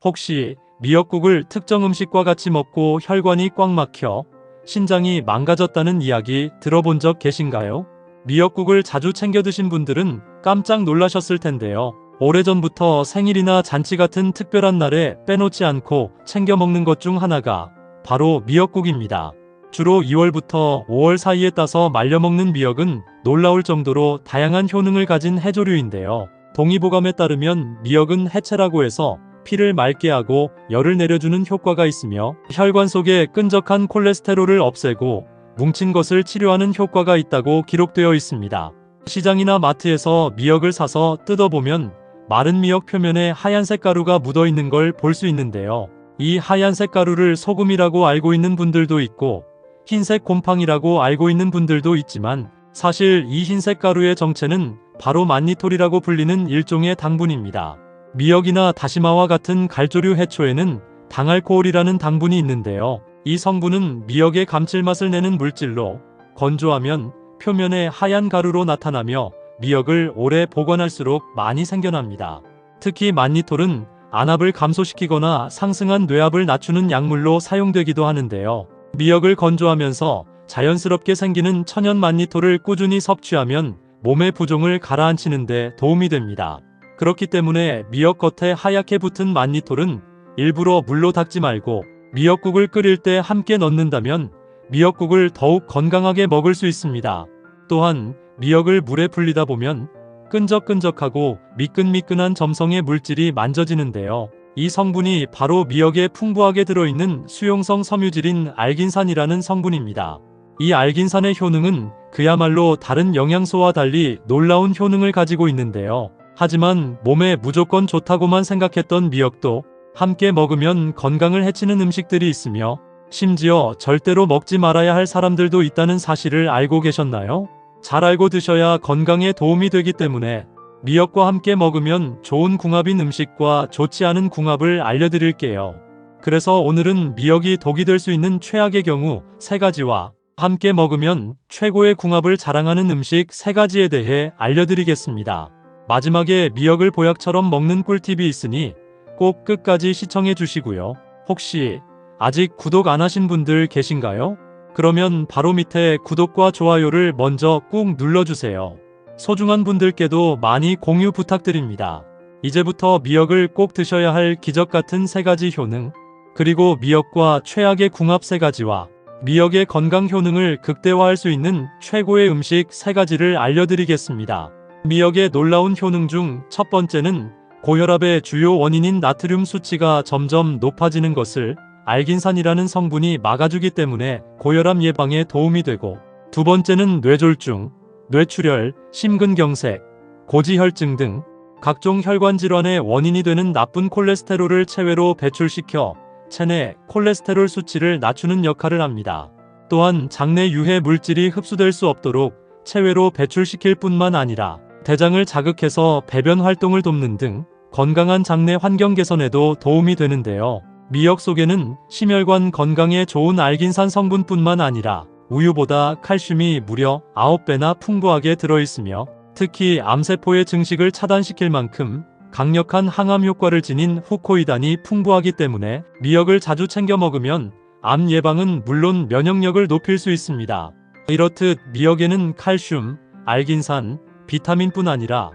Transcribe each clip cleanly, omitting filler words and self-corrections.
혹시 미역국을 특정 음식과 같이 먹고 혈관이 꽉 막혀 신장이 망가졌다는 이야기 들어본 적 계신가요? 미역국을 자주 챙겨 드신 분들은 깜짝 놀라셨을 텐데요. 오래전부터 생일이나 잔치 같은 특별한 날에 빼놓지 않고 챙겨 먹는 것 중 하나가 바로 미역국입니다. 주로 2월부터 5월 사이에 따서 말려 먹는 미역은 놀라울 정도로 다양한 효능을 가진 해조류인데요. 동의보감에 따르면 미역은 해체라고 해서 피를 맑게 하고 열을 내려주는 효과가 있으며 혈관 속의 끈적한 콜레스테롤을 없애고 뭉친 것을 치료하는 효과가 있다고 기록되어 있습니다. 시장이나 마트에서 미역을 사서 뜯어보면 마른 미역 표면에 하얀색 가루가 묻어 있는 걸 볼 수 있는데요. 이 하얀색 가루를 소금이라고 알고 있는 분들도 있고 흰색 곰팡이라고 알고 있는 분들도 있지만 사실 이 흰색 가루의 정체는 바로 만니톨이라고 불리는 일종의 당분입니다. 미역이나 다시마와 같은 갈조류 해초에는 당알코올이라는 당분이 있는데요. 이 성분은 미역의 감칠맛을 내는 물질로 건조하면 표면에 하얀 가루로 나타나며 미역을 오래 보관할수록 많이 생겨납니다. 특히 만니톨은 안압을 감소시키거나 상승한 뇌압을 낮추는 약물로 사용되기도 하는데요. 미역을 건조하면서 자연스럽게 생기는 천연 만니톨을 꾸준히 섭취하면 몸의 부종을 가라앉히는 데 도움이 됩니다. 그렇기 때문에 미역 겉에 하얗게 붙은 만니톨은 일부러 물로 닦지 말고 미역국을 끓일 때 함께 넣는다면 미역국을 더욱 건강하게 먹을 수 있습니다. 또한 미역을 물에 불리다 보면 끈적끈적하고 미끈미끈한 점성의 물질이 만져지는데요. 이 성분이 바로 미역에 풍부하게 들어있는 수용성 섬유질인 알긴산이라는 성분입니다. 이 알긴산의 효능은 그야말로 다른 영양소와 달리 놀라운 효능을 가지고 있는데요. 하지만 몸에 무조건 좋다고만 생각했던 미역도 함께 먹으면 건강을 해치는 음식들이 있으며 심지어 절대로 먹지 말아야 할 사람들도 있다는 사실을 알고 계셨나요? 잘 알고 드셔야 건강에 도움이 되기 때문에 미역과 함께 먹으면 좋은 궁합인 음식과 좋지 않은 궁합을 알려드릴게요. 그래서 오늘은 미역이 독이 될 수 있는 최악의 경우 3가지와 함께 먹으면 최고의 궁합을 자랑하는 음식 3가지에 대해 알려드리겠습니다. 마지막에 미역을 보약처럼 먹는 꿀팁이 있으니 꼭 끝까지 시청해 주시고요. 혹시 아직 구독 안 하신 분들 계신가요? 그러면 바로 밑에 구독과 좋아요를 먼저 꾹 눌러주세요. 소중한 분들께도 많이 공유 부탁드립니다. 이제부터 미역을 꼭 드셔야 할 기적 같은 3가지 효능, 그리고 미역과 최악의 궁합 3가지와 미역의 건강 효능을 극대화할 수 있는 최고의 음식 3가지를 알려드리겠습니다. 미역의 놀라운 효능 중 첫 번째는 고혈압의 주요 원인인 나트륨 수치가 점점 높아지는 것을 알긴산이라는 성분이 막아주기 때문에 고혈압 예방에 도움이 되고, 두 번째는 뇌졸중, 뇌출혈, 심근경색, 고지혈증 등 각종 혈관 질환의 원인이 되는 나쁜 콜레스테롤을 체외로 배출시켜 체내 콜레스테롤 수치를 낮추는 역할을 합니다. 또한 장내 유해 물질이 흡수될 수 없도록 체외로 배출시킬 뿐만 아니라 대장을 자극해서 배변 활동을 돕는 등 건강한 장내 환경 개선에도 도움이 되는데요. 미역 속에는 심혈관 건강에 좋은 알긴산 성분뿐만 아니라 우유보다 칼슘이 무려 9배나 풍부하게 들어있으며 특히 암세포의 증식을 차단시킬 만큼 강력한 항암 효과를 지닌 후코이단이 풍부하기 때문에 미역을 자주 챙겨 먹으면 암 예방은 물론 면역력을 높일 수 있습니다. 이렇듯 미역에는 칼슘, 알긴산, 비타민뿐 아니라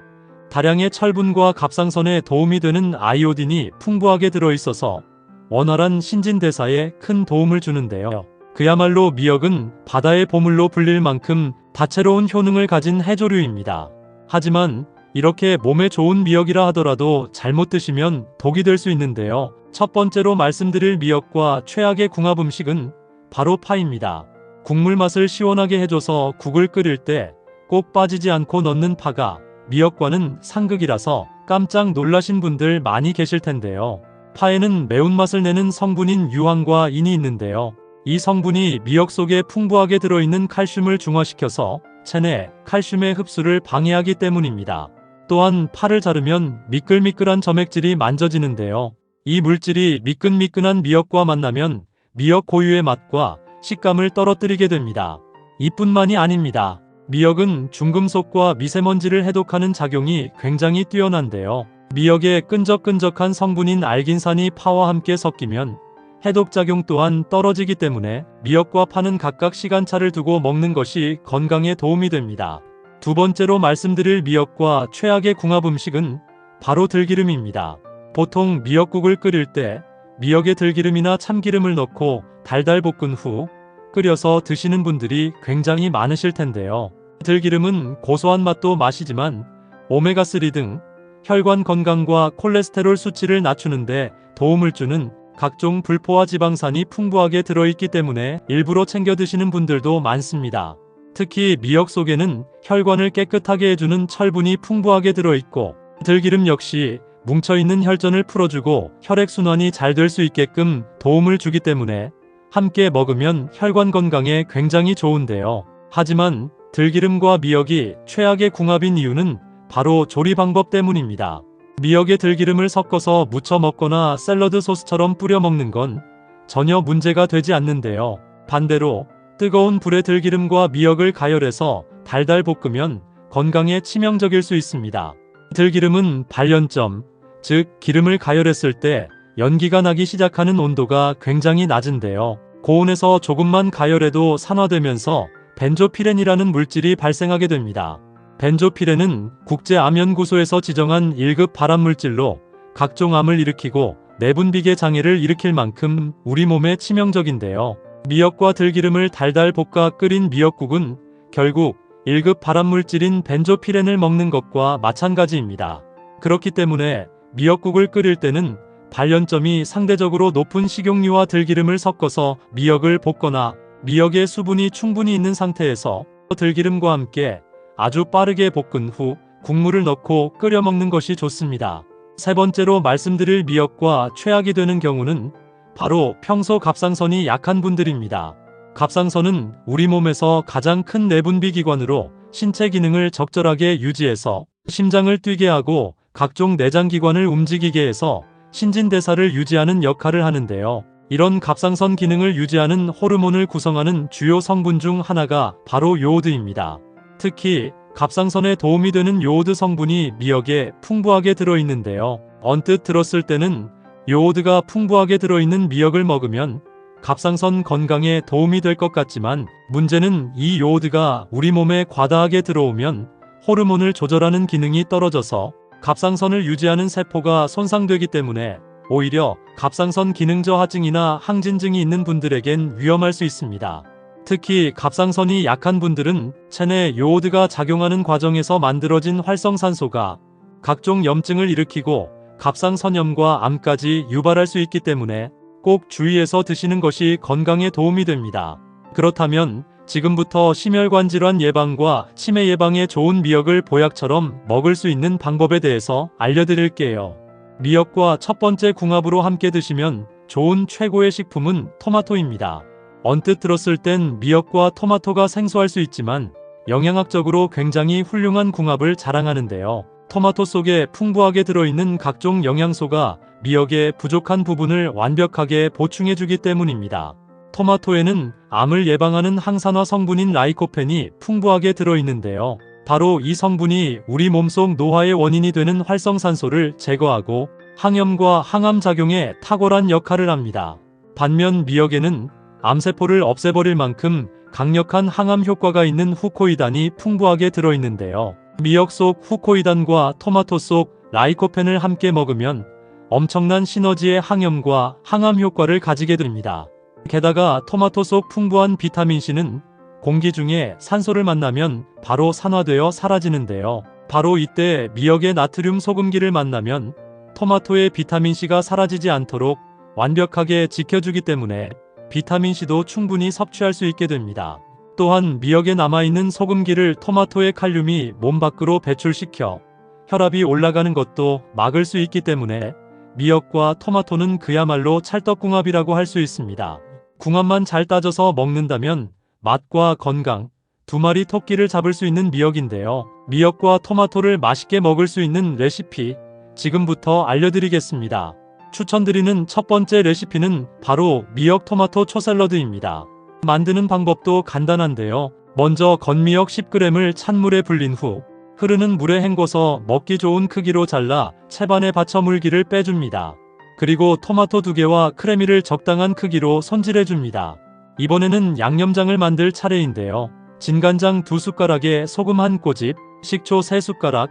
다량의 철분과 갑상선에 도움이 되는 아이오딘이 풍부하게 들어있어서 원활한 신진대사에 큰 도움을 주는데요. 그야말로 미역은 바다의 보물로 불릴 만큼 다채로운 효능을 가진 해조류입니다. 하지만 이렇게 몸에 좋은 미역이라 하더라도 잘못 드시면 독이 될 수 있는데요. 첫 번째로 말씀드릴 미역과 최악의 궁합 음식은 바로 파입니다. 국물 맛을 시원하게 해줘서 국을 끓일 때 꼭 빠지지 않고 넣는 파가 미역과는 상극이라서 깜짝 놀라신 분들 많이 계실 텐데요. 파에는 매운맛을 내는 성분인 유황과 인이 있는데요. 이 성분이 미역 속에 풍부하게 들어있는 칼슘을 중화시켜서 체내 칼슘의 흡수를 방해하기 때문입니다. 또한 파를 자르면 미끌미끌한 점액질이 만져지는데요. 이 물질이 미끈미끈한 미역과 만나면 미역 고유의 맛과 식감을 떨어뜨리게 됩니다. 이뿐만이 아닙니다. 미역은 중금속과 미세먼지를 해독하는 작용이 굉장히 뛰어난데요. 미역의 끈적끈적한 성분인 알긴산이 파와 함께 섞이면 해독작용 또한 떨어지기 때문에 미역과 파는 각각 시간차를 두고 먹는 것이 건강에 도움이 됩니다. 두 번째로 말씀드릴 미역과 최악의 궁합 음식은 바로 들기름입니다. 보통 미역국을 끓일 때 미역에 들기름이나 참기름을 넣고 달달 볶은 후 끓여서 드시는 분들이 굉장히 많으실 텐데요. 들기름은 고소한 맛도 맛이지만 오메가3 등 혈관 건강과 콜레스테롤 수치를 낮추는데 도움을 주는 각종 불포화 지방산이 풍부하게 들어있기 때문에 일부러 챙겨 드시는 분들도 많습니다. 특히 미역 속에는 혈관을 깨끗하게 해주는 철분이 풍부하게 들어있고 들기름 역시 뭉쳐있는 혈전을 풀어주고 혈액순환이 잘 될 수 있게끔 도움을 주기 때문에 함께 먹으면 혈관 건강에 굉장히 좋은데요. 하지만 들기름과 미역이 최악의 궁합인 이유는 바로 조리 방법 때문입니다. 미역에 들기름을 섞어서 무쳐 먹거나 샐러드 소스처럼 뿌려 먹는 건 전혀 문제가 되지 않는데요. 반대로 뜨거운 불에 들기름과 미역을 가열해서 달달 볶으면 건강에 치명적일 수 있습니다. 들기름은 발연점, 즉 기름을 가열했을 때 연기가 나기 시작하는 온도가 굉장히 낮은데요. 고온에서 조금만 가열해도 산화되면서 벤조피렌이라는 물질이 발생하게 됩니다. 벤조피렌은 국제암연구소에서 지정한 1급 발암물질로 각종 암을 일으키고 내분비계 장애를 일으킬 만큼 우리 몸에 치명적인데요. 미역과 들기름을 달달 볶아 끓인 미역국은 결국 1급 발암물질인 벤조피렌을 먹는 것과 마찬가지입니다. 그렇기 때문에 미역국을 끓일 때는 발연점이 상대적으로 높은 식용유와 들기름을 섞어서 미역을 볶거나 미역의 수분이 충분히 있는 상태에서 들기름과 함께 아주 빠르게 볶은 후 국물을 넣고 끓여 먹는 것이 좋습니다. 세 번째로 말씀드릴 미역과 최악이 되는 경우는 바로 평소 갑상선이 약한 분들입니다. 갑상선은 우리 몸에서 가장 큰 내분비 기관으로 신체 기능을 적절하게 유지해서 심장을 뛰게 하고 각종 내장 기관을 움직이게 해서 신진대사를 유지하는 역할을 하는데요. 이런 갑상선 기능을 유지하는 호르몬을 구성하는 주요 성분 중 하나가 바로 요오드입니다. 특히 갑상선에 도움이 되는 요오드 성분이 미역에 풍부하게 들어있는데요. 언뜻 들었을 때는 요오드가 풍부하게 들어있는 미역을 먹으면 갑상선 건강에 도움이 될 것 같지만 문제는 이 요오드가 우리 몸에 과다하게 들어오면 호르몬을 조절하는 기능이 떨어져서 갑상선을 유지하는 세포가 손상되기 때문에 오히려 갑상선 기능 저하증이나 항진증이 있는 분들에겐 위험할 수 있습니다. 특히 갑상선이 약한 분들은 체내 요오드가 작용하는 과정에서 만들어진 활성산소가 각종 염증을 일으키고 갑상선염과 암까지 유발할 수 있기 때문에 꼭 주의해서 드시는 것이 건강에 도움이 됩니다. 그렇다면 지금부터 심혈관 질환 예방과 치매 예방에 좋은 미역을 보약처럼 먹을 수 있는 방법에 대해서 알려드릴게요. 미역과 첫 번째 궁합으로 함께 드시면 좋은 최고의 식품은 토마토입니다. 언뜻 들었을 땐 미역과 토마토가 생소할 수 있지만 영양학적으로 굉장히 훌륭한 궁합을 자랑하는데요. 토마토 속에 풍부하게 들어있는 각종 영양소가 미역의 부족한 부분을 완벽하게 보충해주기 때문입니다. 토마토에는 암을 예방하는 항산화 성분인 라이코펜이 풍부하게 들어있는데요. 바로 이 성분이 우리 몸속 노화의 원인이 되는 활성산소를 제거하고 항염과 항암 작용에 탁월한 역할을 합니다. 반면 미역에는 암세포를 없애버릴 만큼 강력한 항암 효과가 있는 후코이단이 풍부하게 들어있는데요. 미역 속 후코이단과 토마토 속 라이코펜을 함께 먹으면 엄청난 시너지의 항염과 항암 효과를 가지게 됩니다. 게다가 토마토 속 풍부한 비타민C는 공기 중에 산소를 만나면 바로 산화되어 사라지는데요. 바로 이때 미역의 나트륨 소금기를 만나면 토마토의 비타민C가 사라지지 않도록 완벽하게 지켜주기 때문에 비타민C도 충분히 섭취할 수 있게 됩니다. 또한 미역에 남아있는 소금기를 토마토의 칼륨이 몸 밖으로 배출시켜 혈압이 올라가는 것도 막을 수 있기 때문에 미역과 토마토는 그야말로 찰떡궁합이라고 할 수 있습니다. 궁합만 잘 따져서 먹는다면 맛과 건강, 두 마리 토끼를 잡을 수 있는 미역인데요. 미역과 토마토를 맛있게 먹을 수 있는 레시피 지금부터 알려드리겠습니다. 추천드리는 첫 번째 레시피는 바로 미역 토마토 초샐러드입니다. 만드는 방법도 간단한데요. 먼저 건미역 10g을 찬물에 불린 후 흐르는 물에 헹궈서 먹기 좋은 크기로 잘라 채반에 받쳐 물기를 빼줍니다. 그리고 토마토 2개와 크래미를 적당한 크기로 손질해줍니다. 이번에는 양념장을 만들 차례인데요. 진간장 2숟가락에 소금 1꼬집, 식초 3숟가락,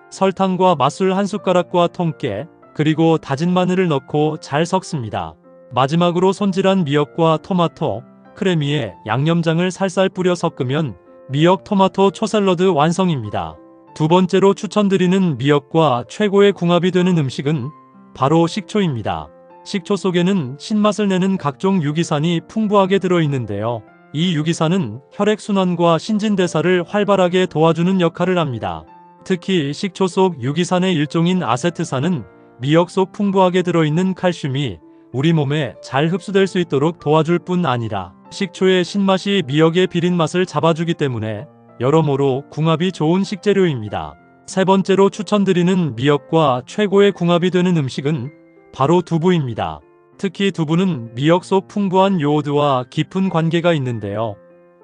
설탕과 맛술 1숟가락과 통깨, 그리고 다진 마늘을 넣고 잘 섞습니다. 마지막으로 손질한 미역과 토마토, 크래미에 양념장을 살살 뿌려 섞으면 미역 토마토 초샐러드 완성입니다. 두 번째로 추천드리는 미역과 최고의 궁합이 되는 음식은 바로 식초입니다. 식초 속에는 신맛을 내는 각종 유기산이 풍부하게 들어있는데요. 이 유기산은 혈액순환과 신진대사를 활발하게 도와주는 역할을 합니다. 특히 식초 속 유기산의 일종인 아세트산은 미역 속 풍부하게 들어있는 칼슘이 우리 몸에 잘 흡수될 수 있도록 도와줄 뿐 아니라 식초의 신맛이 미역의 비린 맛을 잡아주기 때문에 여러모로 궁합이 좋은 식재료입니다. 세 번째로 추천드리는 미역과 최고의 궁합이 되는 음식은 바로 두부입니다. 특히 두부는 미역 속 풍부한 요오드와 깊은 관계가 있는데요.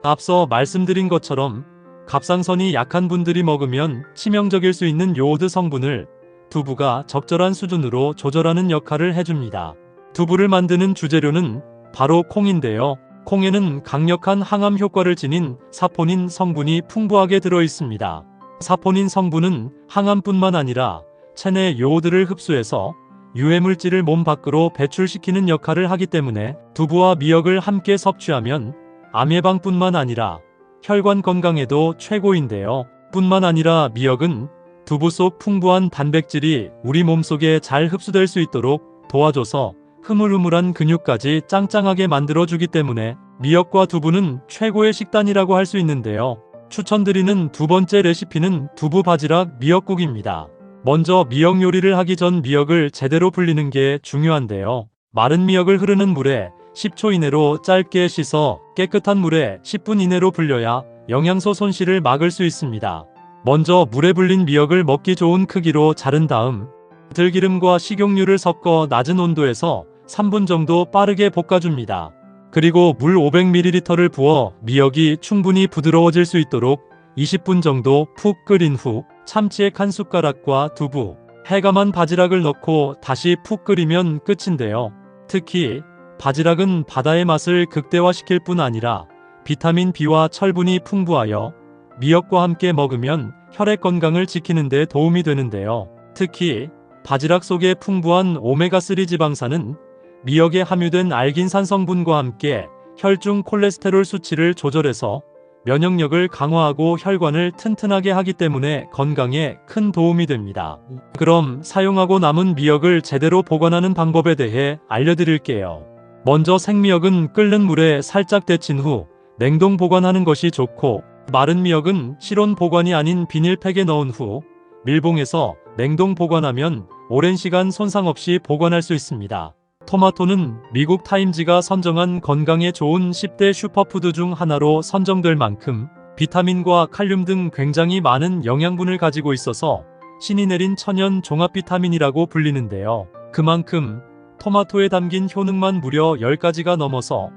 앞서 말씀드린 것처럼 갑상선이 약한 분들이 먹으면 치명적일 수 있는 요오드 성분을 두부가 적절한 수준으로 조절하는 역할을 해줍니다. 두부를 만드는 주재료는 바로 콩인데요. 콩에는 강력한 항암 효과를 지닌 사포닌 성분이 풍부하게 들어있습니다. 사포닌 성분은 항암뿐만 아니라 체내 요오드를 흡수해서 유해물질을 몸 밖으로 배출시키는 역할을 하기 때문에 두부와 미역을 함께 섭취하면 암 예방뿐만 아니라 혈관 건강에도 최고인데요. 뿐만 아니라 미역은 두부 속 풍부한 단백질이 우리 몸속에 잘 흡수될 수 있도록 도와줘서 흐물흐물한 근육까지 짱짱하게 만들어주기 때문에 미역과 두부는 최고의 식단이라고 할 수 있는데요. 추천드리는 두 번째 레시피는 두부 바지락 미역국입니다. 먼저 미역 요리를 하기 전 미역을 제대로 불리는 게 중요한데요. 마른 미역을 흐르는 물에 10초 이내로 짧게 씻어 깨끗한 물에 10분 이내로 불려야 영양소 손실을 막을 수 있습니다. 먼저 물에 불린 미역을 먹기 좋은 크기로 자른 다음 들기름과 식용유를 섞어 낮은 온도에서 3분 정도 빠르게 볶아줍니다. 그리고 물 500ml를 부어 미역이 충분히 부드러워질 수 있도록 20분 정도 푹 끓인 후 참치액 1숟가락과 두부, 해감한 바지락을 넣고 다시 푹 끓이면 끝인데요. 특히 바지락은 바다의 맛을 극대화시킬 뿐 아니라 비타민 B와 철분이 풍부하여 미역과 함께 먹으면 혈액 건강을 지키는 데 도움이 되는데요. 특히 바지락 속에 풍부한 오메가3 지방산은 미역에 함유된 알긴산 성분과 함께 혈중 콜레스테롤 수치를 조절해서 면역력을 강화하고 혈관을 튼튼하게 하기 때문에 건강에 큰 도움이 됩니다. 그럼 사용하고 남은 미역을 제대로 보관하는 방법에 대해 알려드릴게요. 먼저 생미역은 끓는 물에 살짝 데친 후 냉동 보관하는 것이 좋고, 마른 미역은 실온 보관이 아닌 비닐팩에 넣은 후 밀봉해서 냉동 보관하면 오랜 시간 손상 없이 보관할 수 있습니다. 토마토는 미국 타임지가 선정한 건강에 좋은 10대 슈퍼푸드 중 하나로 선정될 만큼 비타민과 칼륨 등 굉장히 많은 영양분을 가지고 있어서 신이 내린 천연 종합 비타민이라고 불리는데요. 그만큼 토마토에 담긴 효능만 무려 10가지가 넘어서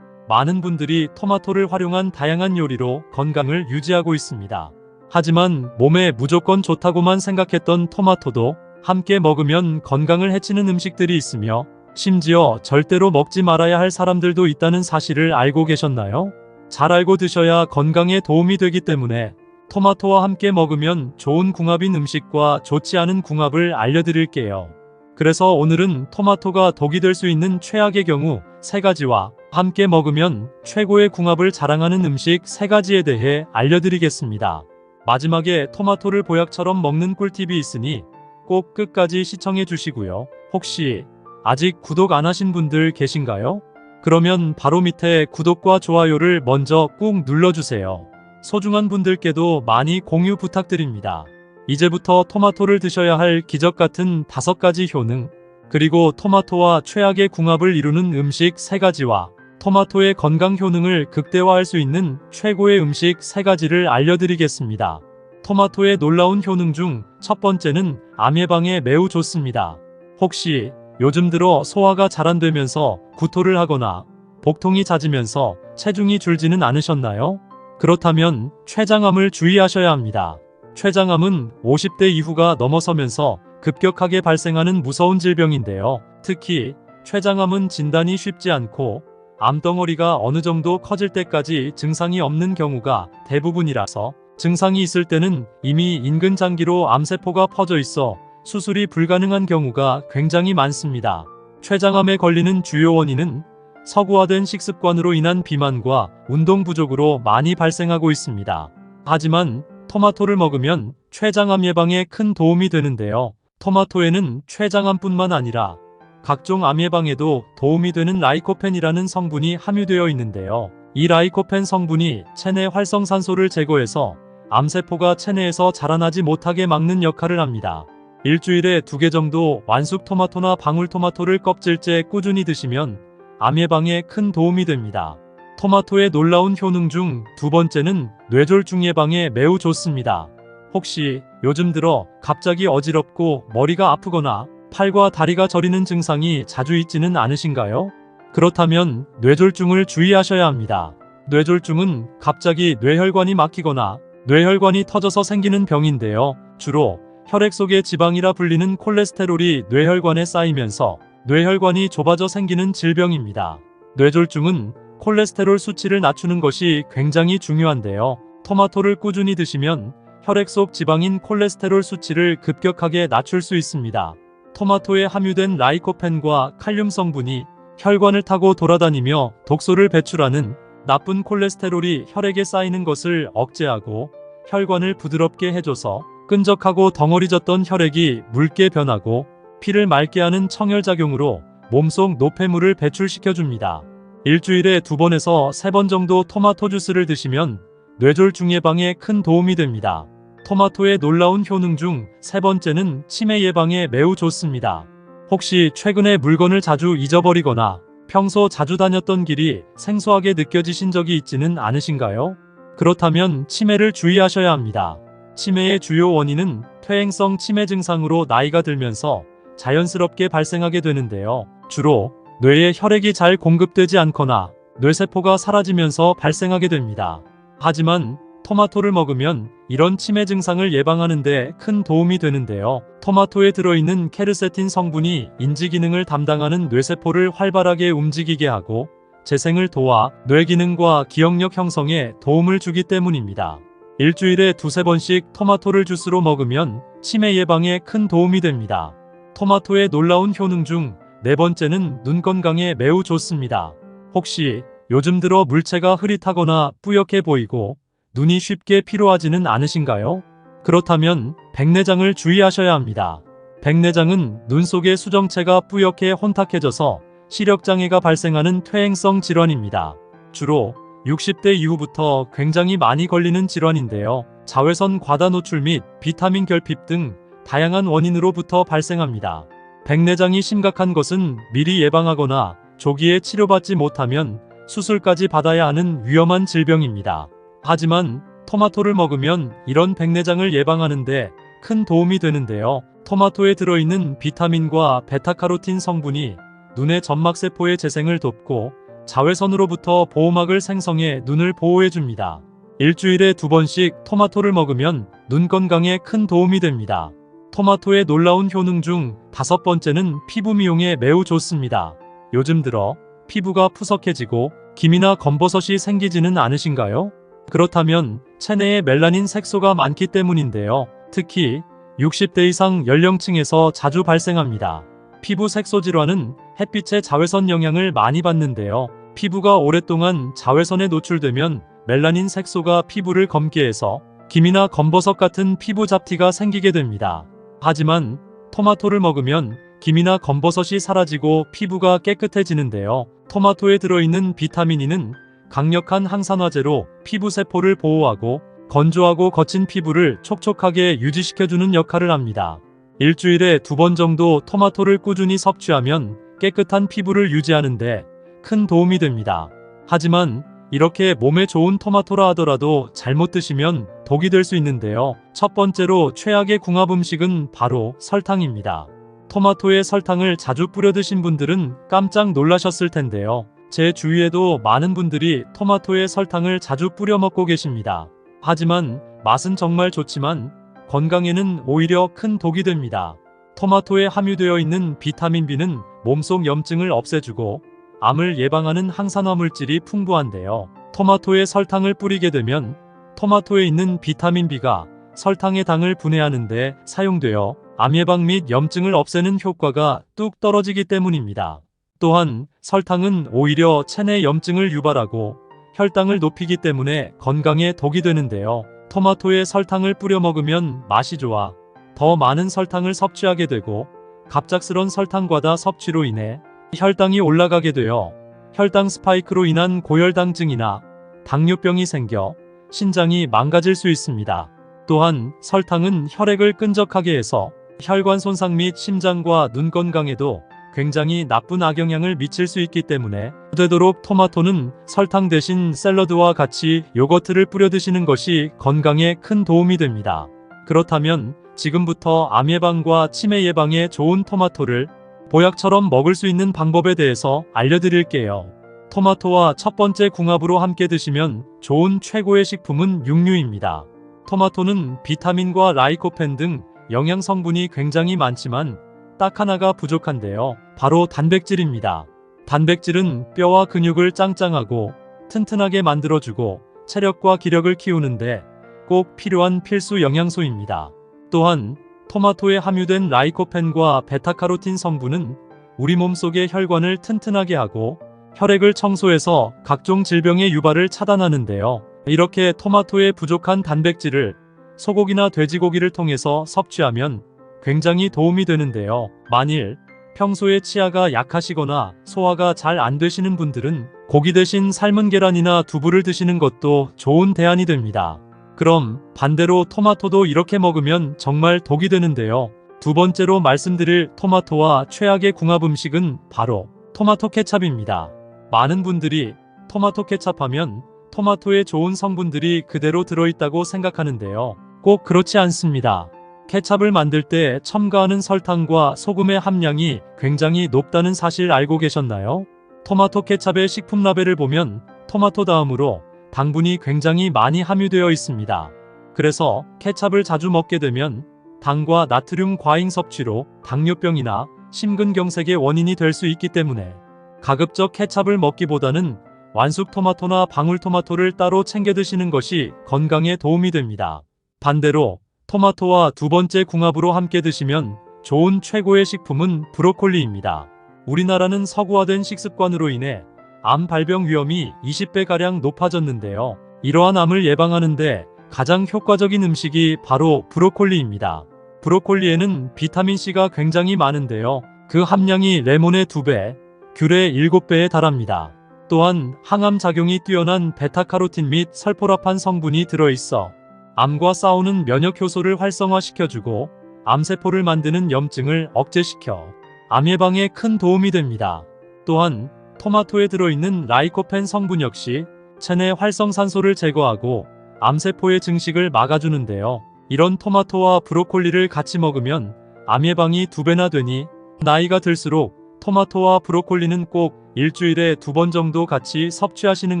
많은 분들이 토마토를 활용한 다양한 요리로 건강을 유지하고 있습니다. 하지만 몸에 무조건 좋다고만 생각했던 토마토도 함께 먹으면 건강을 해치는 음식들이 있으며 심지어 절대로 먹지 말아야 할 사람들도 있다는 사실을 알고 계셨나요? 잘 알고 드셔야 건강에 도움이 되기 때문에 토마토와 함께 먹으면 좋은 궁합인 음식과 좋지 않은 궁합을 알려드릴게요. 그래서 오늘은 토마토가 독이 될 수 있는 최악의 경우 3가지와 함께 먹으면 최고의 궁합을 자랑하는 음식 3가지에 대해 알려드리겠습니다. 마지막에 토마토를 보약처럼 먹는 꿀팁이 있으니 꼭 끝까지 시청해 주시고요. 혹시 아직 구독 안 하신 분들 계신가요? 그러면 바로 밑에 구독과 좋아요를 먼저 꾹 눌러주세요. 소중한 분들께도 많이 공유 부탁드립니다. 이제부터 토마토를 드셔야 할 기적 같은 5가지 효능, 그리고 토마토와 최악의 궁합을 이루는 음식 3가지와 토마토의 건강 효능을 극대화할 수 있는 최고의 음식 3가지를 알려드리겠습니다. 토마토의 놀라운 효능 중 첫 번째는 암 예방에 매우 좋습니다. 혹시 요즘 들어 소화가 잘 안 되면서 구토를 하거나 복통이 잦으면서 체중이 줄지는 않으셨나요? 그렇다면 췌장암을 주의하셔야 합니다. 췌장암은 50대 이후가 넘어서면서 급격하게 발생하는 무서운 질병인데요. 특히 췌장암은 진단이 쉽지 않고 암덩어리가 어느 정도 커질 때까지 증상이 없는 경우가 대부분이라서 증상이 있을 때는 이미 인근 장기로 암세포가 퍼져 있어 수술이 불가능한 경우가 굉장히 많습니다. 췌장암에 걸리는 주요 원인은 서구화된 식습관으로 인한 비만과 운동 부족으로 많이 발생하고 있습니다. 하지만 토마토를 먹으면 췌장암 예방에 큰 도움이 되는데요. 토마토에는 췌장암뿐만 아니라 각종 암 예방에도 도움이 되는 라이코펜이라는 성분이 함유되어 있는데요. 이 라이코펜 성분이 체내 활성산소를 제거해서 암세포가 체내에서 자라나지 못하게 막는 역할을 합니다. 일주일에 2개 정도 완숙 토마토나 방울토마토를 껍질째 꾸준히 드시면 암 예방에 큰 도움이 됩니다. 토마토의 놀라운 효능 중 2번째는 뇌졸중 예방에 매우 좋습니다. 혹시 요즘 들어 갑자기 어지럽고 머리가 아프거나 팔과 다리가 저리는 증상이 자주 있지는 않으신가요? 그렇다면 뇌졸중을 주의하셔야 합니다. 뇌졸중은 갑자기 뇌혈관이 막히거나 뇌혈관이 터져서 생기는 병인데요. 주로 혈액 속의 지방이라 불리는 콜레스테롤이 뇌혈관에 쌓이면서 뇌혈관이 좁아져 생기는 질병입니다. 뇌졸중은 콜레스테롤 수치를 낮추는 것이 굉장히 중요한데요. 토마토를 꾸준히 드시면 혈액 속 지방인 콜레스테롤 수치를 급격하게 낮출 수 있습니다. 토마토에 함유된 라이코펜과 칼륨 성분이 혈관을 타고 돌아다니며 독소를 배출하는 나쁜 콜레스테롤이 혈액에 쌓이는 것을 억제하고 혈관을 부드럽게 해줘서 끈적하고 덩어리졌던 혈액이 묽게 변하고 피를 맑게 하는 청혈작용으로 몸속 노폐물을 배출시켜줍니다. 일주일에 2번에서 3번 정도 토마토 주스를 드시면 뇌졸중 예방에 큰 도움이 됩니다. 토마토의 놀라운 효능 중 3번째는 치매 예방에 매우 좋습니다. 혹시 최근에 물건을 자주 잊어버리거나 평소 자주 다녔던 길이 생소하게 느껴지신 적이 있지는 않으신가요? 그렇다면 치매를 주의하셔야 합니다. 치매의 주요 원인은 퇴행성 치매 증상으로 나이가 들면서 자연스럽게 발생하게 되는데요. 주로 뇌에 혈액이 잘 공급되지 않거나 뇌세포가 사라지면서 발생하게 됩니다. 하지만 토마토를 먹으면 이런 치매 증상을 예방하는 데 큰 도움이 되는데요. 토마토에 들어있는 케르세틴 성분이 인지 기능을 담당하는 뇌세포를 활발하게 움직이게 하고 재생을 도와 뇌 기능과 기억력 형성에 도움을 주기 때문입니다. 일주일에 2~3번씩 토마토를 주스로 먹으면 치매 예방에 큰 도움이 됩니다. 토마토의 놀라운 효능 중 4번째는 눈 건강에 매우 좋습니다. 혹시 요즘 들어 물체가 흐릿하거나 뿌옇게 보이고 눈이 쉽게 피로하지는 않으신가요? 그렇다면 백내장을 주의하셔야 합니다. 백내장은 눈 속의 수정체가 뿌옇게 혼탁해져서 시력장애가 발생하는 퇴행성 질환입니다. 주로 60대 이후부터 굉장히 많이 걸리는 질환인데요. 자외선 과다 노출 및 비타민 결핍 등 다양한 원인으로부터 발생합니다. 백내장이 심각한 것은 미리 예방하거나 조기에 치료받지 못하면 수술까지 받아야 하는 위험한 질병입니다. 하지만 토마토를 먹으면 이런 백내장을 예방하는데 큰 도움이 되는데요. 토마토에 들어있는 비타민과 베타카로틴 성분이 눈의 점막세포의 재생을 돕고 자외선으로부터 보호막을 생성해 눈을 보호해줍니다. 일주일에 2번씩 토마토를 먹으면 눈 건강에 큰 도움이 됩니다. 토마토의 놀라운 효능 중 5번째는 피부 미용에 매우 좋습니다. 요즘 들어 피부가 푸석해지고 기미나 검버섯이 생기지는 않으신가요? 그렇다면 체내에 멜라닌 색소가 많기 때문인데요. 특히 60대 이상 연령층에서 자주 발생합니다. 피부 색소 질환은 햇빛의 자외선 영향을 많이 받는데요. 피부가 오랫동안 자외선에 노출되면 멜라닌 색소가 피부를 검게 해서 기미나 검버섯 같은 피부 잡티가 생기게 됩니다. 하지만 토마토를 먹으면 기미나 검버섯이 사라지고 피부가 깨끗해지는데요. 토마토에 들어있는 비타민 E는 강력한 항산화제로 피부 세포를 보호하고 건조하고 거친 피부를 촉촉하게 유지시켜주는 역할을 합니다. 일주일에 2번 정도 토마토를 꾸준히 섭취하면 깨끗한 피부를 유지하는데 큰 도움이 됩니다. 하지만 이렇게 몸에 좋은 토마토라 하더라도 잘못 드시면 독이 될 수 있는데요. 첫 번째로 최악의 궁합 음식은 바로 설탕입니다. 토마토에 설탕을 자주 뿌려 드신 분들은 깜짝 놀라셨을 텐데요. 제 주위에도 많은 분들이 토마토에 설탕을 자주 뿌려 먹고 계십니다. 하지만 맛은 정말 좋지만 건강에는 오히려 큰 독이 됩니다. 토마토에 함유되어 있는 비타민 B는 몸속 염증을 없애주고 암을 예방하는 항산화 물질이 풍부한데요. 토마토에 설탕을 뿌리게 되면 토마토에 있는 비타민 B가 설탕의 당을 분해하는 데 사용되어 암 예방 및 염증을 없애는 효과가 뚝 떨어지기 때문입니다. 또한 설탕은 오히려 체내 염증을 유발하고 혈당을 높이기 때문에 건강에 독이 되는데요. 토마토에 설탕을 뿌려 먹으면 맛이 좋아 더 많은 설탕을 섭취하게 되고 갑작스런 설탕 과다 섭취로 인해 혈당이 올라가게 되어 혈당 스파이크로 인한 고혈당증이나 당뇨병이 생겨 신장이 망가질 수 있습니다. 또한 설탕은 혈액을 끈적하게 해서 혈관 손상 및 심장과 눈 건강에도 굉장히 나쁜 악영향을 미칠 수 있기 때문에 되도록 토마토는 설탕 대신 샐러드와 같이 요거트를 뿌려 드시는 것이 건강에 큰 도움이 됩니다. 그렇다면 지금부터 암 예방과 치매 예방에 좋은 토마토를 보약처럼 먹을 수 있는 방법에 대해서 알려드릴게요. 토마토와 첫 번째 궁합으로 함께 드시면 좋은 최고의 식품은 육류입니다. 토마토는 비타민과 라이코펜 등 영양 성분이 굉장히 많지만 딱 하나가 부족한데요. 바로 단백질입니다. 단백질은 뼈와 근육을 짱짱하고 튼튼하게 만들어주고 체력과 기력을 키우는데 꼭 필요한 필수 영양소입니다. 또한 토마토에 함유된 라이코펜과 베타카로틴 성분은 우리 몸속의 혈관을 튼튼하게 하고 혈액을 청소해서 각종 질병의 유발을 차단하는데요. 이렇게 토마토에 부족한 단백질을 소고기나 돼지고기를 통해서 섭취하면 굉장히 도움이 되는데요. 만일 평소에 치아가 약하시거나 소화가 잘 안 되시는 분들은 고기 대신 삶은 계란이나 두부를 드시는 것도 좋은 대안이 됩니다. 그럼 반대로 토마토도 이렇게 먹으면 정말 독이 되는데요. 두 번째로 말씀드릴 토마토와 최악의 궁합 음식은 바로 토마토 케찹입니다. 많은 분들이 토마토 케찹하면 토마토에 좋은 성분들이 그대로 들어있다고 생각하는데요. 꼭 그렇지 않습니다. 케찹을 만들 때 첨가하는 설탕과 소금의 함량이 굉장히 높다는 사실 알고 계셨나요? 토마토 케찹의 식품 라벨을 보면 토마토 다음으로 당분이 굉장히 많이 함유되어 있습니다. 그래서 케찹을 자주 먹게 되면 당과 나트륨 과잉 섭취로 당뇨병이나 심근경색의 원인이 될 수 있기 때문에 가급적 케찹을 먹기보다는 완숙 토마토나 방울토마토를 따로 챙겨 드시는 것이 건강에 도움이 됩니다. 반대로 토마토와 두 번째 궁합으로 함께 드시면 좋은 최고의 식품은 브로콜리입니다. 우리나라는 서구화된 식습관으로 인해 암 발병 위험이 20배가량 높아졌는데요. 이러한 암을 예방하는데 가장 효과적인 음식이 바로 브로콜리입니다. 브로콜리에는 비타민C가 굉장히 많은데요. 그 함량이 레몬의 2배, 귤의 7배에 달합니다. 또한 항암 작용이 뛰어난 베타카로틴 및 설포라판 성분이 들어있어 암과 싸우는 면역 효소를 활성화시켜주고 암세포를 만드는 염증을 억제시켜 암 예방에 큰 도움이 됩니다. 또한 토마토에 들어있는 라이코펜 성분 역시 체내 활성산소를 제거하고 암세포의 증식을 막아주는데요. 이런 토마토와 브로콜리를 같이 먹으면 암 예방이 2배나 되니 나이가 들수록 토마토와 브로콜리는 꼭 일주일에 2번 정도 같이 섭취하시는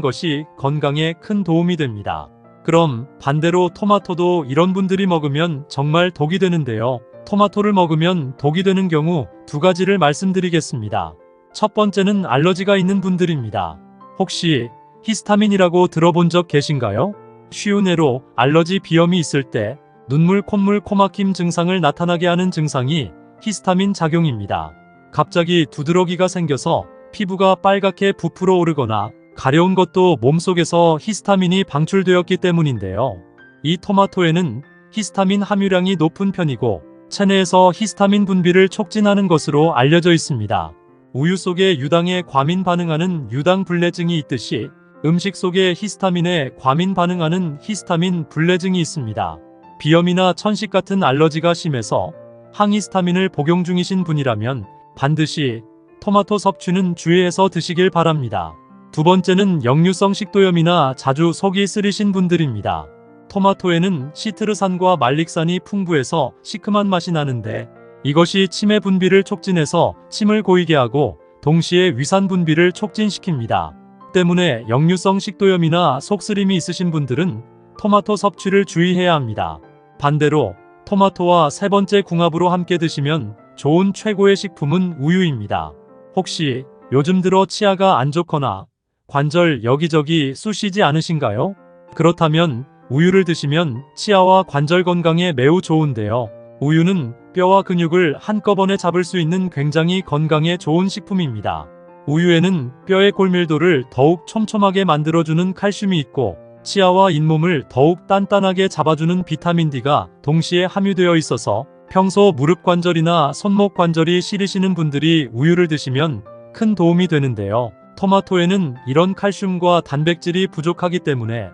것이 건강에 큰 도움이 됩니다. 그럼 반대로 토마토도 이런 분들이 먹으면 정말 독이 되는데요. 토마토를 먹으면 독이 되는 경우 두 가지를 말씀드리겠습니다. 첫 번째는 알러지가 있는 분들입니다. 혹시 히스타민이라고 들어본 적 계신가요? 쉬운 예로 알러지 비염이 있을 때 눈물, 콧물, 코막힘 증상을 나타나게 하는 증상이 히스타민 작용입니다. 갑자기 두드러기가 생겨서 피부가 빨갛게 부풀어 오르거나 가려운 것도 몸속에서 히스타민이 방출되었기 때문인데요. 이 토마토에는 히스타민 함유량이 높은 편이고 체내에서 히스타민 분비를 촉진하는 것으로 알려져 있습니다. 우유 속에 유당에 과민 반응하는 유당 불내증이 있듯이 음식 속에 히스타민에 과민 반응하는 히스타민 불내증이 있습니다. 비염이나 천식 같은 알러지가 심해서 항히스타민을 복용 중이신 분이라면 반드시 토마토 섭취는 주의해서 드시길 바랍니다. 두 번째는 역류성 식도염이나 자주 속이 쓰리신 분들입니다. 토마토에는 시트르산과 말릭산이 풍부해서 시큼한 맛이 나는데 이것이 치매 분비를 촉진해서 침을 고이게 하고 동시에 위산 분비를 촉진시킵니다. 때문에 역류성 식도염이나 속쓰림이 있으신 분들은 토마토 섭취를 주의해야 합니다. 반대로 토마토와 세 번째 궁합으로 함께 드시면 좋은 최고의 식품은 우유입니다. 혹시 요즘 들어 치아가 안 좋거나 관절 여기저기 쑤시지 않으신가요? 그렇다면 우유를 드시면 치아와 관절 건강에 매우 좋은데요. 우유는 뼈와 근육을 한꺼번에 잡을 수 있는 굉장히 건강에 좋은 식품입니다. 우유에는 뼈의 골밀도를 더욱 촘촘하게 만들어주는 칼슘이 있고 치아와 잇몸을 더욱 단단하게 잡아주는 비타민 D가 동시에 함유되어 있어서 평소 무릎 관절이나 손목 관절이 시리시는 분들이 우유를 드시면 큰 도움이 되는데요. 토마토에는 이런 칼슘과 단백질이 부족하기 때문에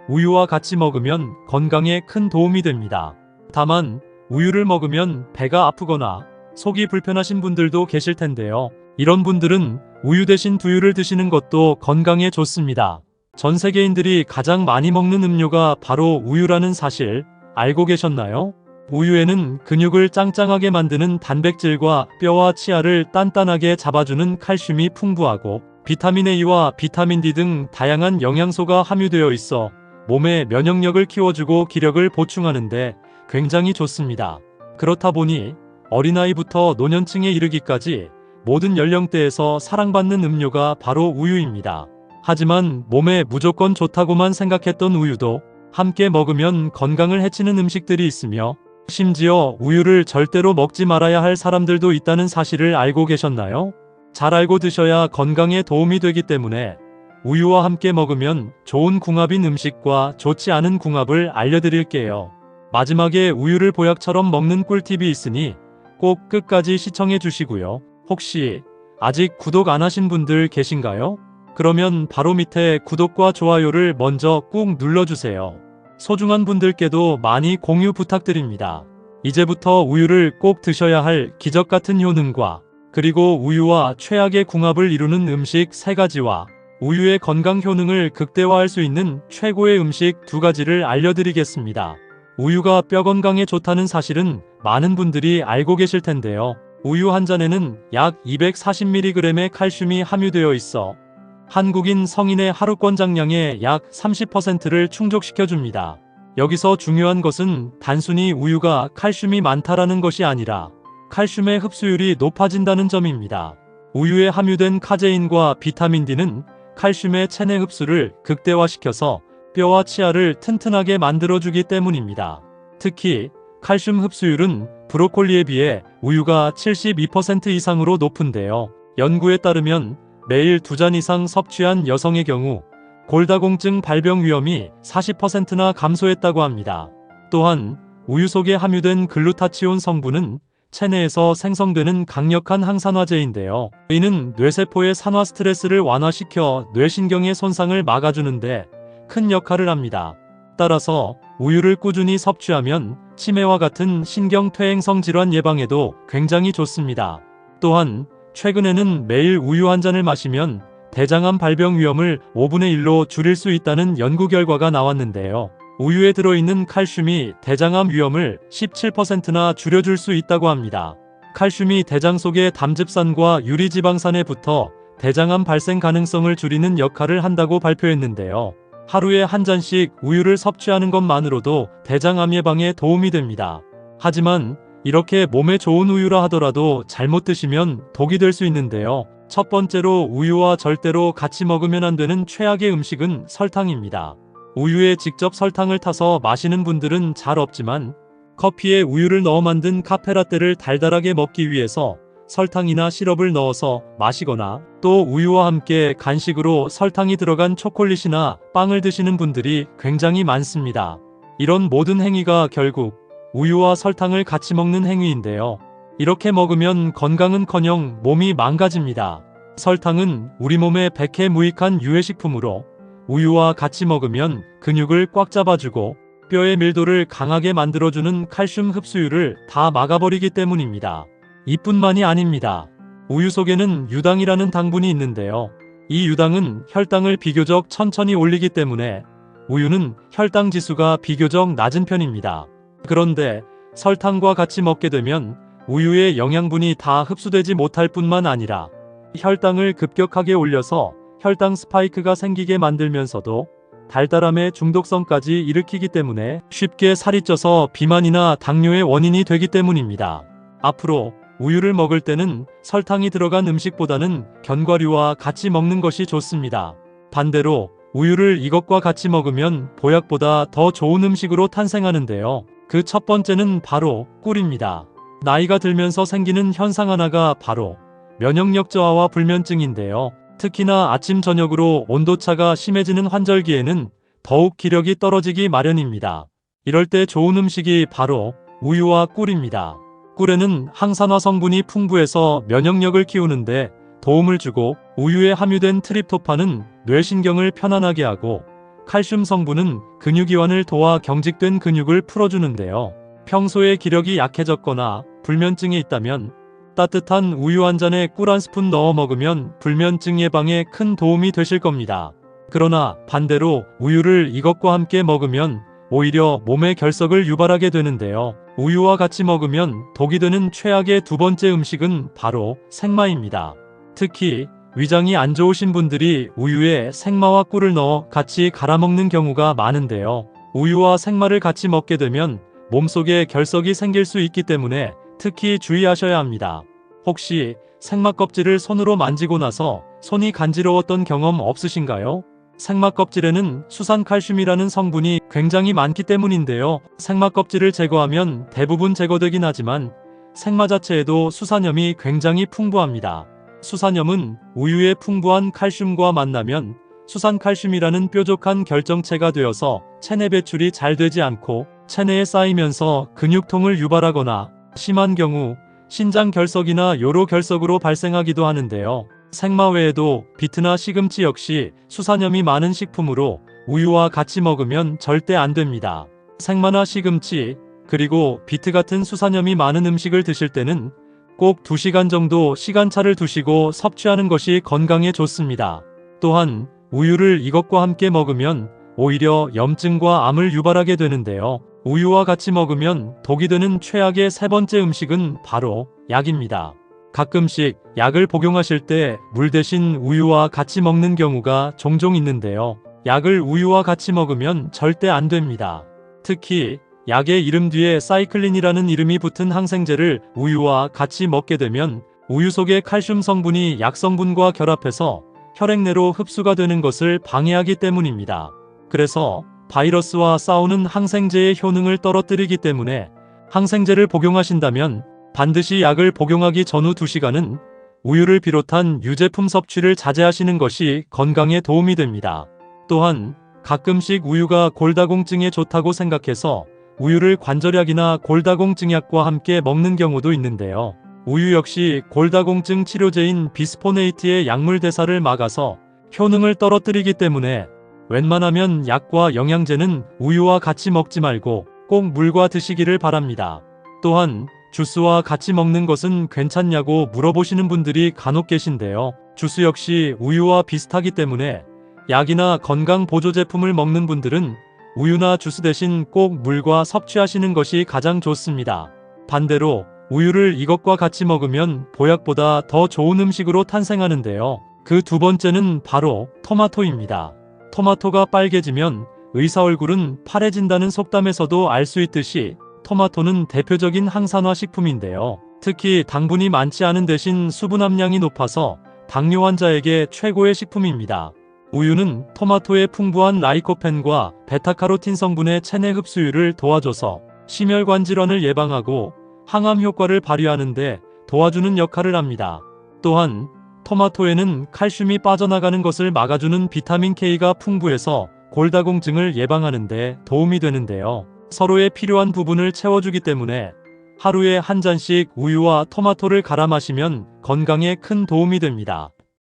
우유와 같이 먹으면 건강에 큰 도움이 됩니다. 다만 우유를 먹으면 배가 아프거나 속이 불편하신 분들도 계실 텐데요. 이런 분들은 우유 대신 두유를 드시는 것도 건강에 좋습니다. 전 세계인들이 가장 많이 먹는 음료가 바로 우유라는 사실 알고 계셨나요? 우유에는 근육을 짱짱하게 만드는 단백질과 뼈와 치아를 단단하게 잡아주는 칼슘이 풍부하고 비타민 A와 비타민 D 등 다양한 영양소가 함유되어 있어 몸의 면역력을 키워주고 기력을 보충하는데 굉장히 좋습니다. 그렇다 보니 어린아이부터 노년층에 이르기까지 모든 연령대에서 사랑받는 음료가 바로 우유입니다. 하지만 몸에 무조건 좋다고만 생각했던 우유도 함께 먹으면 건강을 해치는 음식들이 있으며 심지어 우유를 절대로 먹지 말아야 할 사람들도 있다는 사실을 알고 계셨나요? 잘 알고 드셔야 건강에 도움이 되기 때문에 우유와 함께 먹으면 좋은 궁합인 음식과 좋지 않은 궁합을 알려드릴게요. 마지막에 우유를 보약처럼 먹는 꿀팁이 있으니 꼭 끝까지 시청해 주시고요. 혹시 아직 구독 안 하신 분들 계신가요? 그러면 바로 밑에 구독과 좋아요를 먼저 꾹 눌러주세요. 소중한 분들께도 많이 공유 부탁드립니다. 이제부터 우유를 꼭 드셔야 할 기적 같은 효능과 그리고 우유와 최악의 궁합을 이루는 음식 3가지와 우유의 건강 효능을 극대화할 수 있는 최고의 음식 2가지를 알려드리겠습니다. 우유가 뼈 건강에 좋다는 사실은 많은 분들이 알고 계실 텐데요. 우유 한 잔에는 약 240mg의 칼슘이 함유되어 있어 한국인 성인의 하루 권장량의 약 30%를 충족시켜줍니다. 여기서 중요한 것은 단순히 우유가 칼슘이 많다라는 것이 아니라 칼슘의 흡수율이 높아진다는 점입니다. 우유에 함유된 카제인과 비타민 D는 칼슘의 체내 흡수를 극대화시켜서 뼈와 치아를 튼튼하게 만들어주기 때문입니다. 특히 칼슘 흡수율은 브로콜리에 비해 우유가 72% 이상으로 높은데요. 연구에 따르면 매일 2잔 이상 섭취한 여성의 경우 골다공증 발병 위험이 40%나 감소했다고 합니다. 또한 우유 속에 함유된 글루타치온 성분은 체내에서 생성되는 강력한 항산화제인데요. 이는 뇌세포의 산화 스트레스를 완화시켜 뇌신경의 손상을 막아주는데 큰 역할을 합니다. 따라서 우유를 꾸준히 섭취하면 치매와 같은 신경퇴행성 질환 예방에도 굉장히 좋습니다. 또한 최근에는 매일 우유 한 잔을 마시면 대장암 발병 위험을 5분의 1로 줄일 수 있다는 연구 결과가 나왔는데요. 우유에 들어있는 칼슘이 대장암 위험을 17%나 줄여줄 수 있다고 합니다. 칼슘이 대장 속의 담즙산과 유리지방산에 붙어 대장암 발생 가능성을 줄이는 역할을 한다고 발표했는데요. 하루에 한 잔씩 우유를 섭취하는 것만으로도 대장암 예방에 도움이 됩니다. 하지만 이렇게 몸에 좋은 우유라 하더라도 잘못 드시면 독이 될 수 있는데요. 첫 번째로 우유와 절대로 같이 먹으면 안 되는 최악의 음식은 설탕입니다. 우유에 직접 설탕을 타서 마시는 분들은 잘 없지만 커피에 우유를 넣어 만든 카페라떼를 달달하게 먹기 위해서 설탕이나 시럽을 넣어서 마시거나 또 우유와 함께 간식으로 설탕이 들어간 초콜릿이나 빵을 드시는 분들이 굉장히 많습니다. 이런 모든 행위가 결국 우유와 설탕을 같이 먹는 행위인데요. 이렇게 먹으면 건강은커녕 몸이 망가집니다. 설탕은 우리 몸에 백해무익한 유해식품으로 우유와 같이 먹으면 근육을 꽉 잡아주고 뼈의 밀도를 강하게 만들어주는 칼슘 흡수율을 다 막아버리기 때문입니다. 이뿐만이 아닙니다. 우유 속에는 유당이라는 당분이 있는데요. 이 유당은 혈당을 비교적 천천히 올리기 때문에 우유는 혈당 지수가 비교적 낮은 편입니다. 그런데 설탕과 같이 먹게 되면 우유의 영양분이 다 흡수되지 못할 뿐만 아니라 혈당을 급격하게 올려서 혈당 스파이크가 생기게 만들면서도 달달함의 중독성까지 일으키기 때문에 쉽게 살이 쪄서 비만이나 당뇨의 원인이 되기 때문입니다. 앞으로 우유를 먹을 때는 설탕이 들어간 음식보다는 견과류와 같이 먹는 것이 좋습니다. 반대로 우유를 이것과 같이 먹으면 보약보다 더 좋은 음식으로 탄생하는데요. 그 첫 번째는 바로 꿀입니다. 나이가 들면서 생기는 현상 하나가 바로 면역력 저하와 불면증인데요. 특히나 아침 저녁으로 온도차가 심해지는 환절기에는 더욱 기력이 떨어지기 마련입니다. 이럴 때 좋은 음식이 바로 우유와 꿀입니다. 꿀에는 항산화 성분이 풍부해서 면역력을 키우는데 도움을 주고, 우유에 함유된 트립토판은 뇌신경을 편안하게 하고, 칼슘 성분은 근육이완을 도와 경직된 근육을 풀어주는데요. 평소에 기력이 약해졌거나 불면증이 있다면 따뜻한 우유 한 잔에 꿀 한 스푼 넣어 먹으면 불면증 예방에 큰 도움이 되실 겁니다. 그러나 반대로 우유를 이것과 함께 먹으면 오히려 몸의 결석을 유발하게 되는데요. 우유와 같이 먹으면 독이 되는 최악의 두 번째 음식은 바로 생마입니다. 특히 위장이 안 좋으신 분들이 우유에 생마와 꿀을 넣어 같이 갈아 먹는 경우가 많은데요. 우유와 생마를 같이 먹게 되면 몸속에 결석이 생길 수 있기 때문에 특히 주의하셔야 합니다. 혹시 생마 껍질을 손으로 만지고 나서 손이 간지러웠던 경험 없으신가요? 생마 껍질에는 수산칼슘이라는 성분이 굉장히 많기 때문인데요. 생마 껍질을 제거하면 대부분 제거되긴 하지만 생마 자체에도 수산염이 굉장히 풍부합니다. 수산염은 우유의 풍부한 칼슘과 만나면 수산칼슘이라는 뾰족한 결정체가 되어서 체내 배출이 잘 되지 않고 체내에 쌓이면서 근육통을 유발하거나 심한 경우 신장 결석이나 요로 결석으로 발생하기도 하는데요. 생마 외에도 비트나 시금치 역시 수산염이 많은 식품으로 우유와 같이 먹으면 절대 안 됩니다. 생마나 시금치, 그리고 비트 같은 수산염이 많은 음식을 드실 때는 꼭 2시간 정도 시간차를 두시고 섭취하는 것이 건강에 좋습니다. 또한 우유를 이것과 함께 먹으면 오히려 염증과 암을 유발하게 되는데요. 우유와 같이 먹으면 독이 되는 최악의 세 번째 음식은 바로 약입니다. 가끔씩 약을 복용하실 때 물 대신 우유와 같이 먹는 경우가 종종 있는데요. 약을 우유와 같이 먹으면 절대 안 됩니다. 특히 약의 이름 뒤에 사이클린이라는 이름이 붙은 항생제를 우유와 같이 먹게 되면 우유 속의 칼슘 성분이 약 성분과 결합해서 혈액 내로 흡수가 되는 것을 방해하기 때문입니다. 그래서 바이러스와 싸우는 항생제의 효능을 떨어뜨리기 때문에 항생제를 복용하신다면 반드시 약을 복용하기 전후 2시간은 우유를 비롯한 유제품 섭취를 자제하시는 것이 건강에 도움이 됩니다. 또한 가끔씩 우유가 골다공증에 좋다고 생각해서 우유를 관절약이나 골다공증약과 함께 먹는 경우도 있는데요. 우유 역시 골다공증 치료제인 비스포네이트의 약물 대사를 막아서 효능을 떨어뜨리기 때문에 웬만하면 약과 영양제는 우유와 같이 먹지 말고 꼭 물과 드시기를 바랍니다. 또한 주스와 같이 먹는 것은 괜찮냐고 물어보시는 분들이 간혹 계신데요. 주스 역시 우유와 비슷하기 때문에 약이나 건강 보조 제품을 먹는 분들은 우유나 주스 대신 꼭 물과 섭취하시는 것이 가장 좋습니다. 반대로 우유를 이것과 같이 먹으면 보약보다 더 좋은 음식으로 탄생하는데요. 그 두 번째는 바로 토마토입니다. 토마토가 빨개지면 의사 얼굴은 파래진다는 속담에서도 알 수 있듯이 토마토는 대표적인 항산화 식품인데요. 특히 당분이 많지 않은 대신 수분 함량이 높아서 당뇨 환자에게 최고의 식품입니다. 우유는 토마토의 풍부한 라이코펜과 베타카로틴 성분의 체내 흡수율을 도와줘서 심혈관 질환을 예방하고 항암 효과를 발휘하는데 도와주는 역할을 합니다. 또한 토마토에는 칼슘이 빠져나가는 것을 막아주는 비타민 K가 풍부해서 골다공증을 예방하는데 도움이 되는데요. 서로의 필요한 부분을 채워주기 때문에 하루에 한 잔씩 우유와 토마토를 갈아 마시면 건강에 큰 도움이 됩니다.